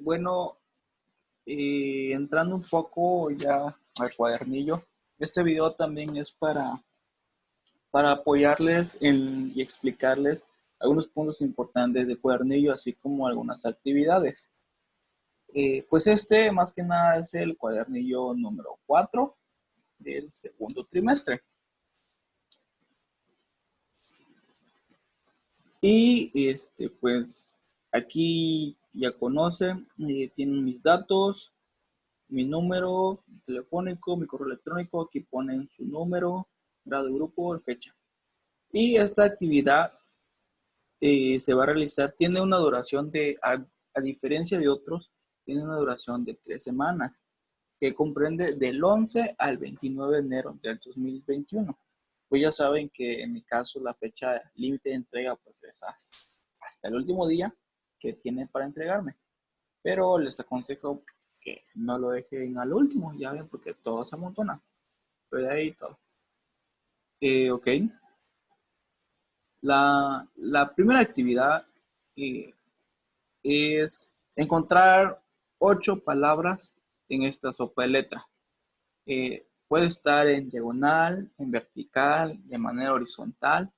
Bueno, entrando un poco ya al cuadernillo, este video también es para apoyarles y explicarles algunos puntos importantes del cuadernillo, así como algunas actividades. Pues este más que nada es el cuadernillo número 4 del segundo trimestre. Y pues aquí ya conocen, tienen mis datos, mi número telefónico, mi correo electrónico, aquí ponen su número, grado de grupo, fecha. Y esta actividad se va a realizar, tiene una duración a diferencia de otros, tiene una duración de 3 semanas, que comprende del 11 al 29 de enero del 2021. Pues ya saben que en mi caso la fecha límite de entrega pues es hasta el último día que tienen para entregarme. Pero les aconsejo que no lo dejen al último, ya ven, porque todo se amontona. Pero de ahí todo. Ok. La primera actividad es encontrar 8 palabras en esta sopa de letra. Puede estar en diagonal, en vertical, de manera horizontal,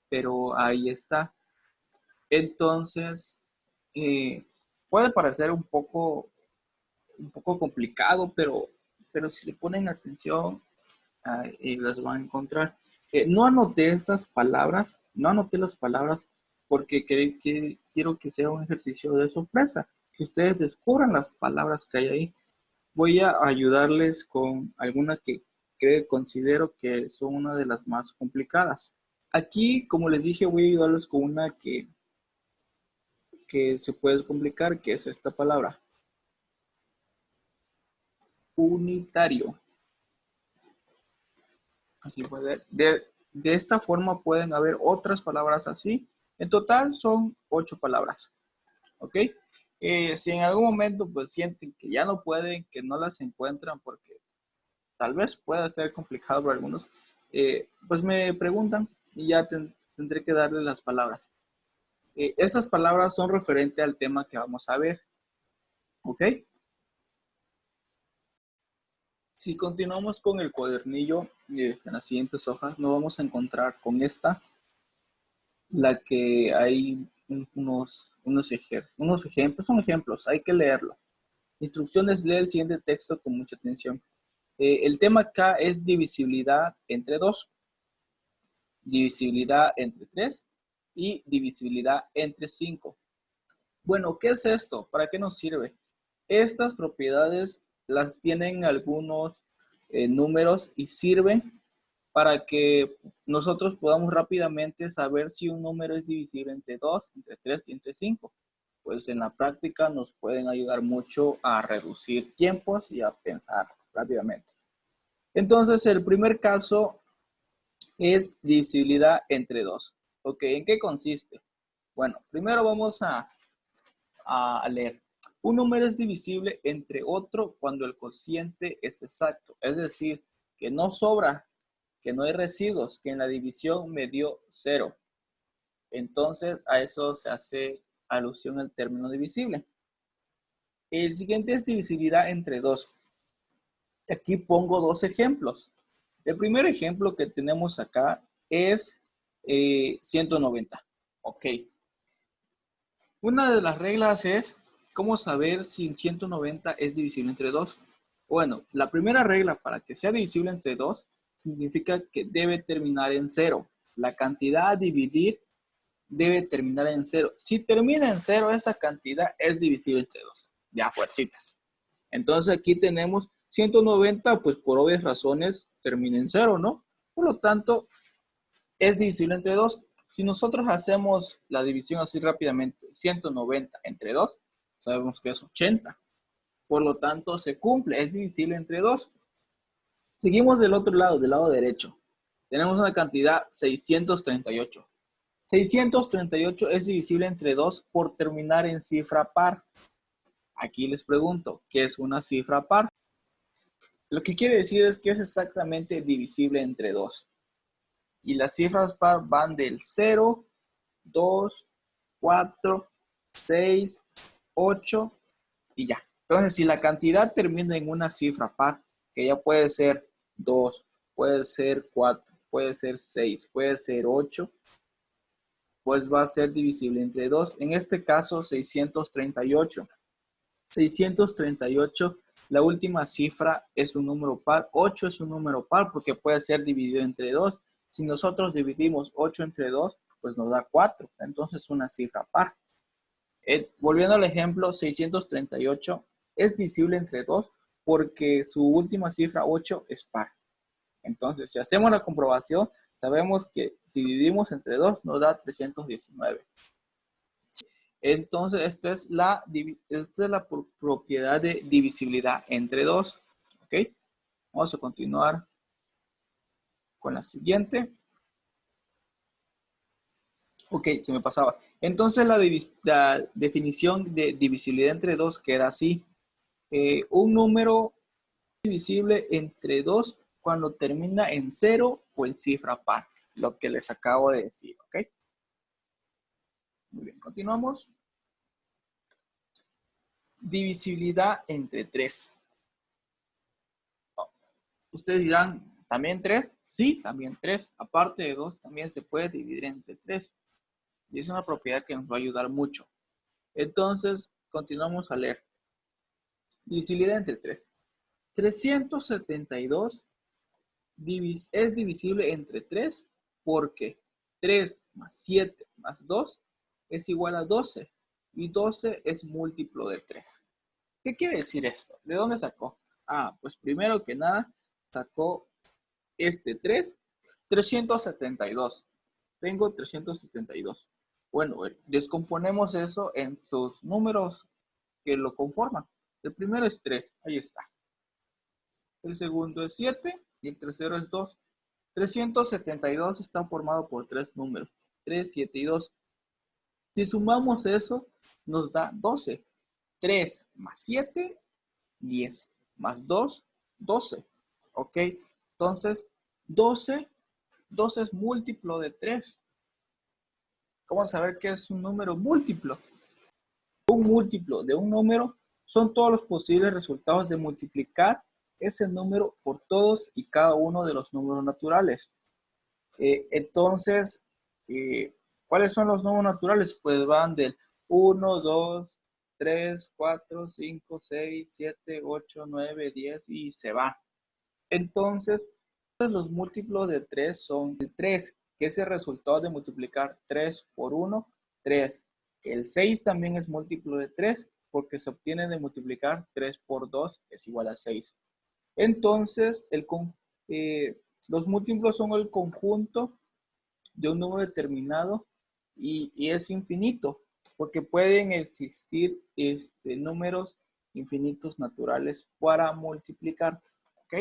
pero ahí está. Entonces, puede parecer un poco complicado, pero si le ponen atención, las van a encontrar. No anoté estas palabras, no anoté las palabras porque quiero que sea un ejercicio de sorpresa, que ustedes descubran las palabras que hay ahí. Voy a ayudarles con alguna que considero que son una de las más complicadas. Aquí, como les dije, voy a ayudarles con una que se puede complicar, que es esta palabra. Unitario. Aquí puede, de esta forma pueden haber otras palabras así. En total son 8 palabras. ¿Ok? Si en algún momento pues sienten que ya no pueden, que no las encuentran porque tal vez pueda ser complicado para algunos, pues me preguntan y ya tendré que darles las palabras. Estas palabras son referentes al tema que vamos a ver. ¿Ok? Si continuamos con el cuadernillo en las siguientes hojas, nos vamos a encontrar con esta, la que hay unos ejemplos, son ejemplos, hay que leerlo. Instrucciones, lee el siguiente texto con mucha atención. El tema acá es divisibilidad entre 2, divisibilidad entre 3 y divisibilidad entre 5. Bueno, ¿qué es esto? ¿Para qué nos sirve? Estas propiedades las tienen algunos números y sirven para que nosotros podamos rápidamente saber si un número es divisible entre 2, entre 3 y entre 5. Pues en la práctica nos pueden ayudar mucho a reducir tiempos y a pensar rápidamente. Entonces, el primer caso es divisibilidad entre 2. Ok, ¿en qué consiste? Bueno, primero vamos a leer. Un número es divisible entre otro cuando el cociente es exacto, es decir, que no sobra, que no hay residuos, que en la división me dio 0. Entonces, a eso se hace alusión al término divisible. El siguiente es divisibilidad entre 2. Aquí pongo 2 ejemplos. El primer ejemplo que tenemos acá es 190. Ok. Una de las reglas es cómo saber si 190 es divisible entre 2. Bueno, la primera regla para que sea divisible entre 2 significa que debe terminar en 0. La cantidad a dividir debe terminar en 0. Si termina en 0, esta cantidad es divisible entre 2. Ya, fuercitas. Entonces aquí tenemos 190, pues por obvias razones termina en 0, ¿no? Por lo tanto, es divisible entre 2. Si nosotros hacemos la división así rápidamente, 190 entre 2, sabemos que es 80. Por lo tanto, se cumple, es divisible entre 2. Seguimos del otro lado, del lado derecho. Tenemos una cantidad 638. 638 es divisible entre 2 por terminar en cifra par. Aquí les pregunto, ¿qué es una cifra par? Lo que quiere decir es que es exactamente divisible entre 2. Y las cifras par van del 0, 2, 4, 6, 8 y ya. Entonces, si la cantidad termina en una cifra par, que ya puede ser 2, puede ser 4, puede ser 6, puede ser 8, pues va a ser divisible entre 2. En este caso, 638. 638, la última cifra es un número par. 8 es un número par porque puede ser dividido entre 2. Si nosotros dividimos 8 entre 2, pues nos da 4. Entonces, una cifra par. Volviendo al ejemplo, 638 es divisible entre 2 porque su última cifra 8 es par. Entonces, si hacemos la comprobación, sabemos que si dividimos entre 2 nos da 319. Entonces, esta es la propiedad de divisibilidad entre 2. ¿Ok? Vamos a continuar con la siguiente. Ok, se me pasaba. Entonces, la definición de divisibilidad entre 2 queda así. Un número divisible entre 2 cuando termina en 0 o en cifra par. Lo que les acabo de decir. ¿Ok? Muy bien, continuamos. Divisibilidad entre 3. Ustedes dirán, ¿también 3? Sí, también 3. Aparte de 2, también se puede dividir entre 3. Y es una propiedad que nos va a ayudar mucho. Entonces, continuamos a leer. Divisibilidad entre 3. 372 es divisible entre 3 porque 3 más 7 más 2 es igual a 12. Y 12 es múltiplo de 3. ¿Qué quiere decir esto? ¿De dónde sacó? Pues primero que nada, sacó este 3, 372. Tengo 372. Bueno, descomponemos eso en sus números que lo conforman. El primero es 3, ahí está. El segundo es 7 y el tercero es 2. 372 está formado por 3 números, 3, 7 y 2. Si sumamos eso, nos da 12. 3 más 7, 10. Más 2, 12. ¿Ok? Entonces, 12 es múltiplo de 3. ¿Cómo saber qué es un número múltiplo? Un múltiplo de un número son todos los posibles resultados de multiplicar ese número por todos y cada uno de los números naturales. Entonces, ¿cuáles son los números naturales? Pues van del 1, 2, 3, 4, 5, 6, 7, 8, 9, 10 y se va. Entonces, los múltiplos de 3 son el 3, que es el resultado de multiplicar 3 por 1, 3. El 6 también es múltiplo de 3 porque se obtiene de multiplicar 3 por 2, que es igual a 6. Entonces, los múltiplos son el conjunto de un número determinado y es infinito, porque pueden existir números infinitos naturales para multiplicar. ¿Ok?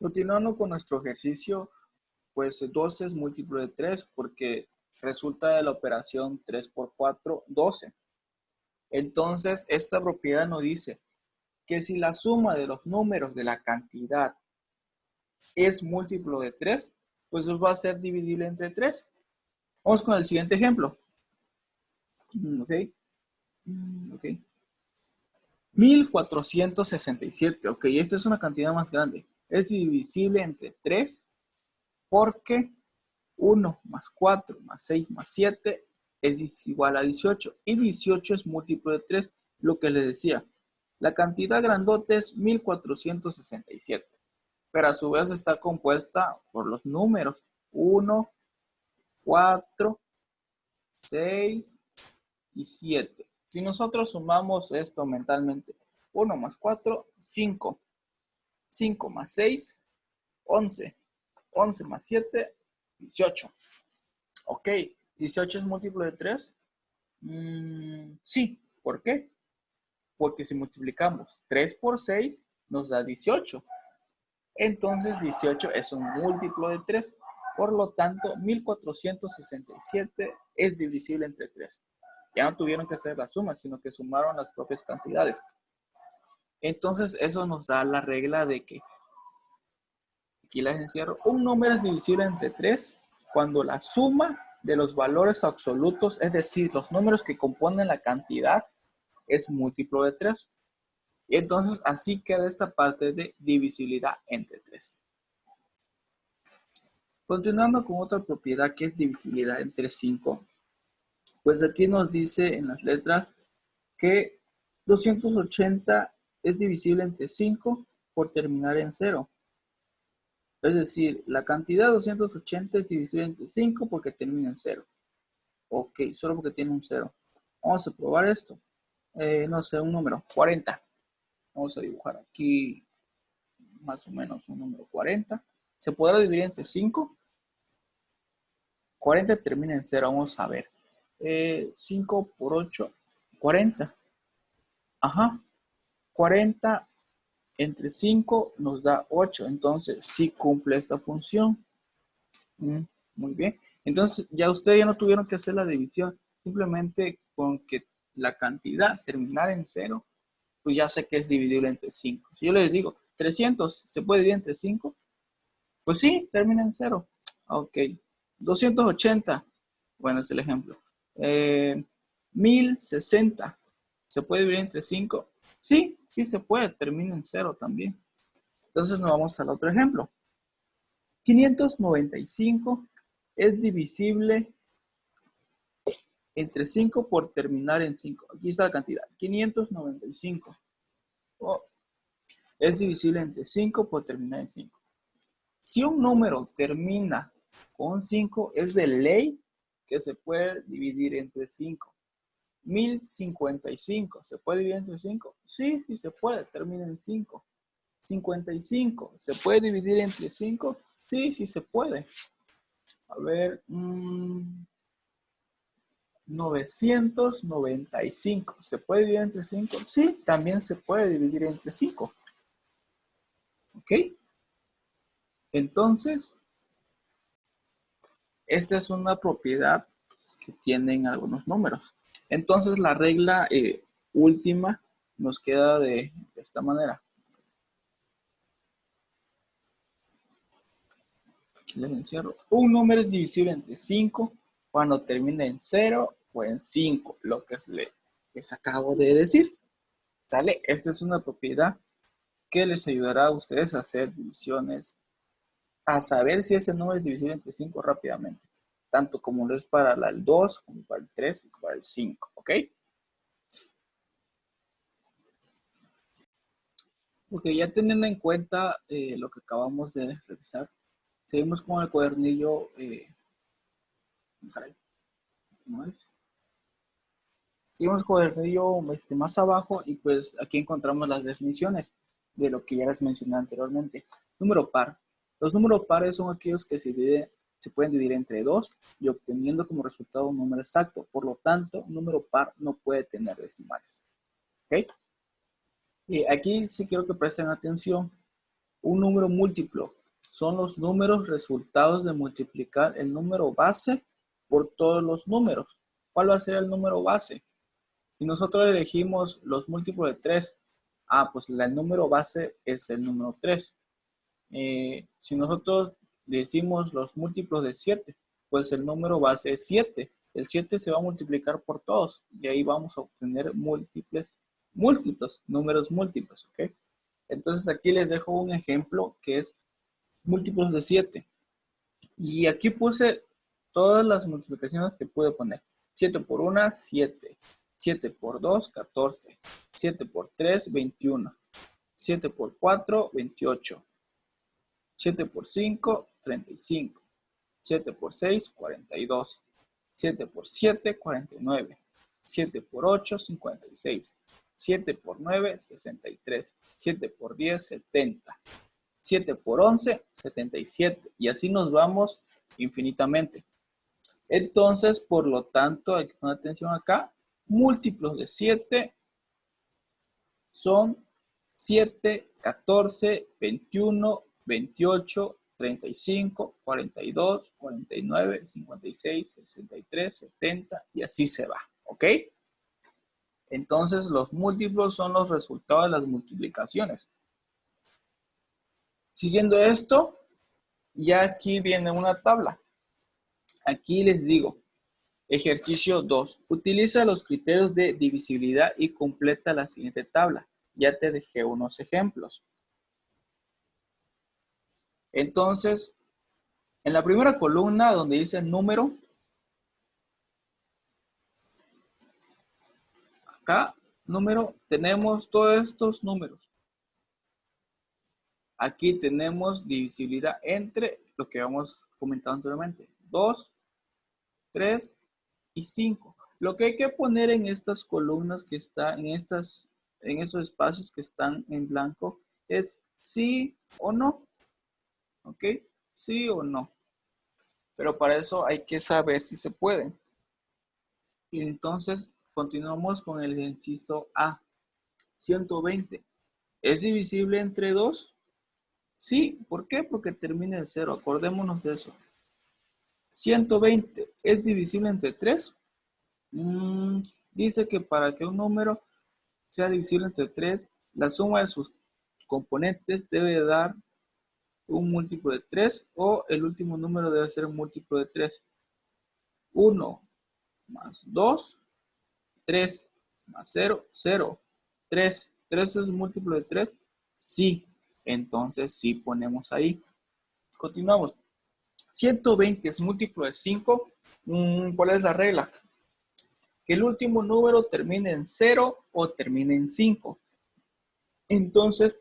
Continuando con nuestro ejercicio, pues 12 es múltiplo de 3 porque resulta de la operación 3 por 4, 12. Entonces, esta propiedad nos dice que si la suma de los números de la cantidad es múltiplo de 3, pues va a ser divisible entre 3. Vamos con el siguiente ejemplo. Ok. 1467. Ok, esta es una cantidad más grande. Es divisible entre 3 porque 1 más 4 más 6 más 7 es igual a 18. Y 18 es múltiplo de 3, lo que les decía. La cantidad grandota es 1467. Pero a su vez está compuesta por los números 1, 4, 6 y 7. Si nosotros sumamos esto mentalmente, 1 más 4, 5. 5 más 6, 11. 11 más 7, 18. Ok, 18 es múltiplo de 3. Sí, ¿por qué? Porque si multiplicamos 3 por 6, nos da 18. Entonces 18 es un múltiplo de 3. Por lo tanto, 1467 es divisible entre 3. Ya no tuvieron que hacer la suma, sino que sumaron las propias cantidades. Entonces, eso nos da la regla de que, aquí las encierro, un número es divisible entre 3 cuando la suma de los valores absolutos, es decir, los números que componen la cantidad, es múltiplo de 3. Y entonces así queda esta parte de divisibilidad entre 3. Continuando con otra propiedad que es divisibilidad entre 5, pues aquí nos dice en las letras que 280 es divisible entre 5 por terminar en 0. Es decir, la cantidad 280 es divisible entre 5 porque termina en 0. Ok, solo porque tiene un 0. Vamos a probar esto. No sé, un número, 40. Vamos a dibujar aquí más o menos un número 40. ¿Se podrá dividir entre 5? 40 termina en 0, vamos a ver. 5 por 8, 40. Ajá, 40 entre 5 nos da 8, entonces sí cumple esta función. Muy bien. Entonces ya ustedes ya no tuvieron que hacer la división, simplemente con que la cantidad terminar en 0, pues ya sé que es divisible entre 5. Si yo les digo 300, ¿se puede dividir entre 5? Pues sí, termina en 0. Ok. 280, bueno, es el ejemplo. 1060, ¿se puede dividir entre 5? Sí, sí se puede, termina en 0 también. Entonces nos vamos al otro ejemplo. 595 es divisible entre 5 por terminar en 5. Aquí está la cantidad, 595. Es divisible entre 5 por terminar en 5. Si un número termina con 5, es de ley que se puede dividir entre 5. 1055, ¿se puede dividir entre 5? Sí, sí se puede, termina en 5. 55, ¿se puede dividir entre 5? Sí, sí se puede. A ver, 995, ¿se puede dividir entre 5? Sí, también se puede dividir entre 5. ¿Ok? Entonces, esta es una propiedad que tienen algunos números. Entonces, la regla última nos queda de esta manera. Aquí les encierro. Un número es divisible entre 5 cuando termina en 0 o en 5, lo que les acabo de decir. ¿Vale? Esta es una propiedad que les ayudará a ustedes a hacer divisiones, a saber si ese número es divisible entre 5 rápidamente, tanto como lo es para el 2, como para el 3 y para el 5, ¿ok? Ok, ya teniendo en cuenta lo que acabamos de revisar, seguimos con el cuadernillo, ¿cómo es? Seguimos con el cuadernillo más abajo y pues aquí encontramos las definiciones de lo que ya les mencioné anteriormente. Número par. Los números pares son aquellos que se pueden dividir entre 2 y obteniendo como resultado un número exacto. Por lo tanto, un número par no puede tener decimales. ¿Ok? Y aquí sí quiero que presten atención. Un número múltiplo son los números resultados de multiplicar el número base por todos los números. ¿Cuál va a ser el número base? Si nosotros elegimos los múltiplos de 3, pues el número base es el número 3. Si nosotros decimos los múltiplos de 7, pues el número base es 7. El 7 se va a multiplicar por todos y ahí vamos a obtener múltiplos, números múltiples, ¿ok? Entonces aquí les dejo un ejemplo que es múltiplos de 7. Y aquí puse todas las multiplicaciones que pude poner. 7 por 1, 7. 7 por 2, 14. 7 por 3, 21. 7 por 4, 28. 7 por 5, 35. 7 por 6, 42. 7 por 7, 49. 7 por 8, 56. 7 por 9, 63. 7 por 10, 70. 7 por 11, 77. Y así nos vamos infinitamente. Entonces, por lo tanto, hay que poner atención acá. Múltiplos de 7 son 7, 14, 21, 28, 35, 42, 49, 56, 63, 70 y así se va. ¿Ok? Entonces, los múltiplos son los resultados de las multiplicaciones. Siguiendo esto, ya aquí viene una tabla. Aquí les digo, Ejercicio 2. Utiliza los criterios de divisibilidad y completa la siguiente tabla. Ya te dejé unos ejemplos. Entonces, en la primera columna donde dice número, acá, número, tenemos todos estos números. Aquí tenemos divisibilidad entre lo que habíamos comentado anteriormente. 2, 3 y 5. Lo que hay que poner en estas columnas que están, en esos espacios que están en blanco, es sí o no. ¿Ok? Sí o no. Pero para eso hay que saber si se puede. Y entonces continuamos con el inciso A. 120. ¿Es divisible entre 2? Sí. ¿Por qué? Porque termina en 0. Acordémonos de eso. 120. ¿Es divisible entre 3? Dice que para que un número sea divisible entre 3, la suma de sus componentes debe dar un múltiplo de 3 o el último número debe ser un múltiplo de 3. 1 más 2, 3 más 0, 0. 3. ¿3 es múltiplo de 3? Sí. Entonces sí ponemos ahí. Continuamos. 120 es múltiplo de 5. ¿Cuál es la regla? Que el último número termine en 0 o termine en 5. Entonces,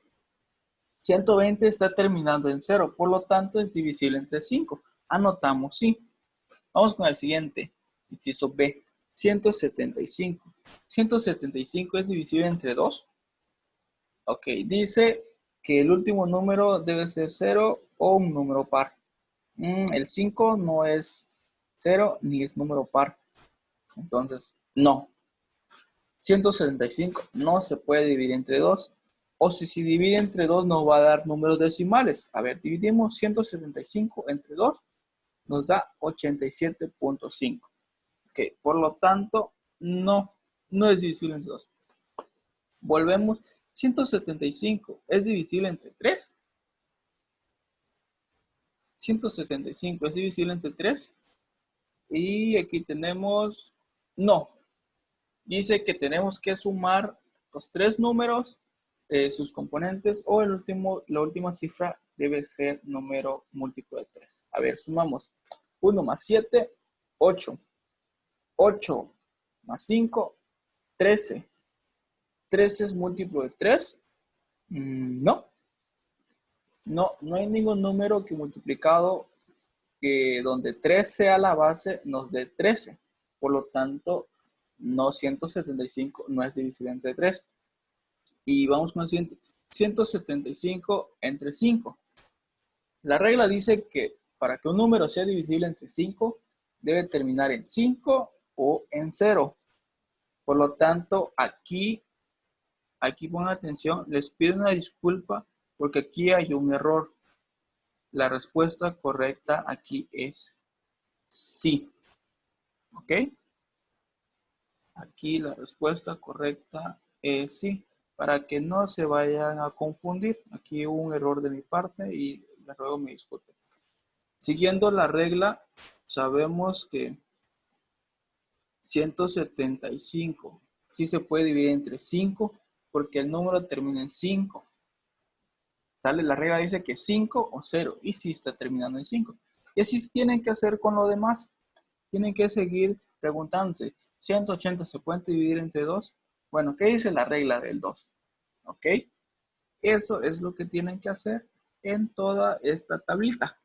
120 está terminando en 0, por lo tanto es divisible entre 5. Anotamos sí. Vamos con el siguiente, inciso B, 175. 175 es divisible entre 2. Ok, dice que el último número debe ser 0 o un número par. El 5 no es 0 ni es número par. Entonces, no. 175 no se puede dividir entre 2. O si se divide entre 2 nos va a dar números decimales. A ver, dividimos 175 entre 2. Nos da 87.5. Ok, por lo tanto, no es divisible entre 2. Volvemos. 175 es divisible entre 3. 175 es divisible entre 3. Y aquí tenemos, no. Dice que tenemos que sumar los 3 números, sus componentes, o la última cifra debe ser número múltiplo de 3. A ver, sumamos. 1 más 7, 8. 8 más 5, 13. 13 es múltiplo de 3. No. No hay ningún número que multiplicado que donde 3 sea la base nos dé 13. Por lo tanto, no, 175 no es divisible entre 3. Y vamos con el siguiente. 175 entre 5. La regla dice que para que un número sea divisible entre 5, debe terminar en 5 o en 0. Por lo tanto, aquí pongan atención. Les pido una disculpa porque aquí hay un error. La respuesta correcta aquí es sí. ¿Ok? Aquí la respuesta correcta es sí. Para que no se vayan a confundir. Aquí hubo un error de mi parte y les ruego me disculpen. Siguiendo la regla, sabemos que 175 sí se puede dividir entre 5 porque el número termina en 5. ¿Sale? La regla dice que 5 o 0 y sí está terminando en 5. Y así tienen que hacer con lo demás. Tienen que seguir preguntándose, 180 se puede dividir entre 2. Bueno, ¿qué dice la regla del 2? ¿Ok? Eso es lo que tienen que hacer en toda esta tablita.